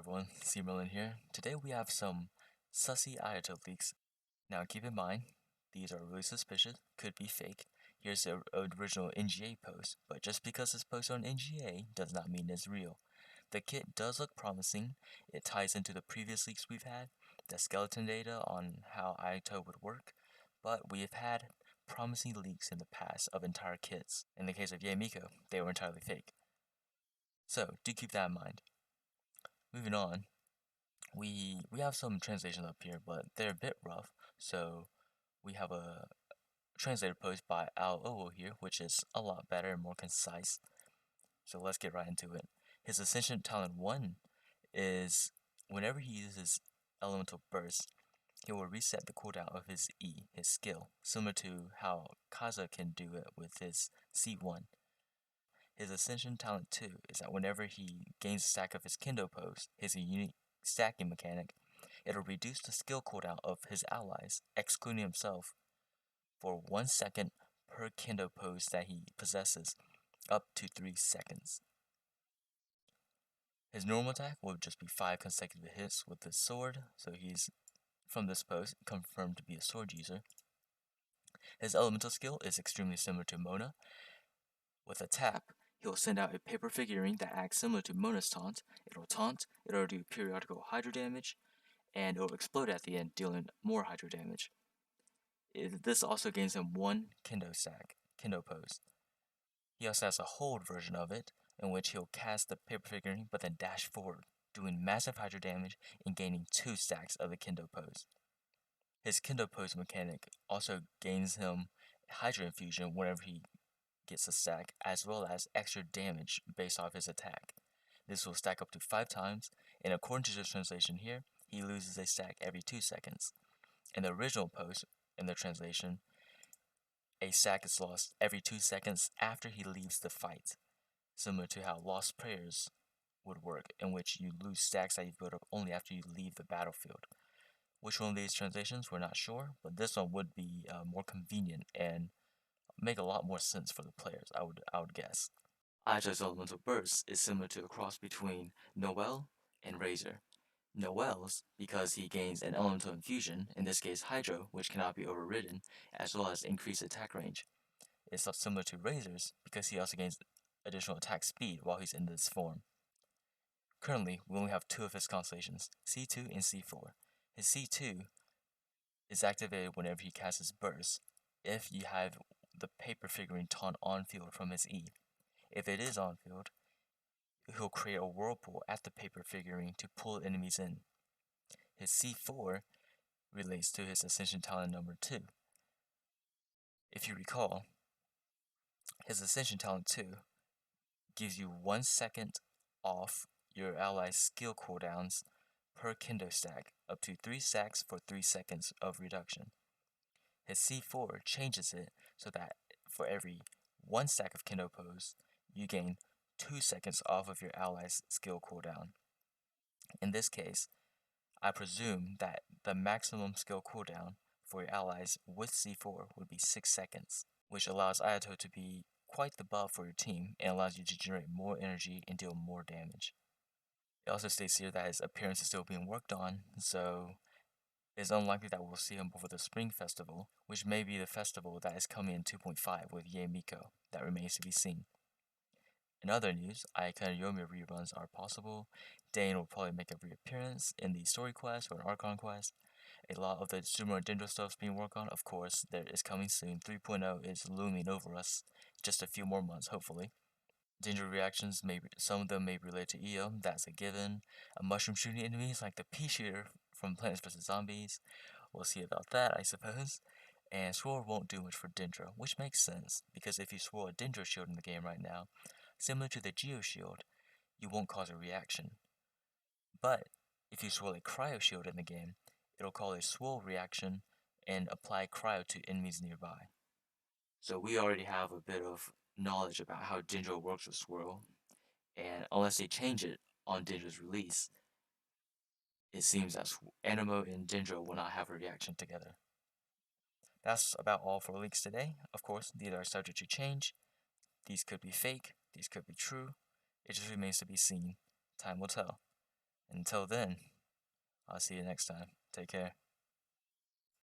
everyone, C-Merlin here. Today we have some sussy Ayato leaks. Now keep in mind, these are really suspicious, could be fake. Here's the original NGA post, but just because it's posted on NGA does not mean it's real. The kit does look promising. It ties into the previous leaks we've had, the skeleton data on how Ayato would work, but we have had promising leaks in the past of entire kits. In the case of Miko, they were entirely fake. So do keep that in mind. Moving on, we have some translations up here, but they're a bit rough, so we have a translator post by Al here, which is a lot better and more concise. So let's get right into it. His Ascension Talent 1 is whenever he uses Elemental Burst, he will reset the cooldown of his E, his skill, similar to how Kaza can do it with his C1. His Ascension Talent 2 is that whenever he gains a stack of his Kendo pose, his unique stacking mechanic, it'll reduce the skill cooldown of his allies, excluding himself, for 1 second per Kendo pose that he possesses, up to 3 seconds. His normal attack will just be 5 consecutive hits with his sword, so he's, from this pose, confirmed to be a sword user. His elemental skill is extremely similar to Mona. With a tap, he'll send out a paper figurine that acts similar to Mona's taunt. It'll do periodical hydro damage, and it'll explode at the end, dealing more hydro damage. This also gains him 1 Kendo stack, Kendo pose. He also has a hold version of it, in which he'll cast the paper figurine but then dash forward, doing massive hydro damage and gaining 2 stacks of the Kendo pose. His Kendo pose mechanic also gains him hydro infusion whenever he gets a stack, as well as extra damage based off his attack. This will stack up to 5 times, and according to this translation here, he loses a stack every 2 seconds. In the original post, in the translation, a stack is lost every 2 seconds after he leaves the fight, similar to how Lost Prayers would work, in which you lose stacks that you build up only after you leave the battlefield. Which one of these translations, we're not sure, but this one would be more convenient and make a lot more sense for the players, I would guess. Ayato's Elemental Burst is similar to a cross between Noel and Razor. Noel's because he gains an elemental infusion, in this case Hydro, which cannot be overridden, as well as increased attack range. It's similar to Razor's because he also gains additional attack speed while he's in this form. Currently, we only have 2 of his constellations, C2 and C4. His C2 is activated whenever he casts his burst, if you have the paper figurine taunt on field from his E. If it is on field, he'll create a whirlpool at the paper figurine to pull enemies in. His C4 relates to his Ascension Talent number 2. If you recall, his Ascension Talent 2 gives you 1 second off your ally's skill cooldowns per Kendo stack, up to 3 stacks for 3 seconds of reduction. His C4 changes it so that for every 1 stack of Kendo pose, you gain 2 seconds off of your ally's skill cooldown. In this case, I presume that the maximum skill cooldown for your allies with C4 would be 6 seconds, which allows Ayato to be quite the buff for your team and allows you to generate more energy and deal more damage. It also states here that his appearance is still being worked on, so it's unlikely that we'll see him before the Spring Festival, which may be the festival that is coming in 2.5 with Miko. That remains to be seen. In other news, Ayaka Yomi reruns are possible. Dane will probably make a reappearance in the story quest or an Archon quest. A lot of the Sumo and Dendro stuff is being worked on. Of course, there is coming soon. 3.0 is looming over us. Just a few more months, hopefully. Dendro reactions, some of them may relate to EO, that's a given. A mushroom shooting enemies like the pea shooter from Plants vs. Zombies. We'll see about that, I suppose. And Swirl won't do much for Dendro, which makes sense, because if you swirl a Dendro shield in the game right now, similar to the Geo shield, you won't cause a reaction. But if you swirl a Cryo shield in the game, it'll call a swirl reaction and apply Cryo to enemies nearby. So we already have a bit of knowledge about how Dendro works with Swirl, and unless they change it on Dendro's release, it seems that Anemo and Dendro will not have a reaction together. That's about all for leaks today. Of course, these are subject to change. These could be fake, these could be true. It just remains to be seen. Time will tell. Until then, I'll see you next time. Take care.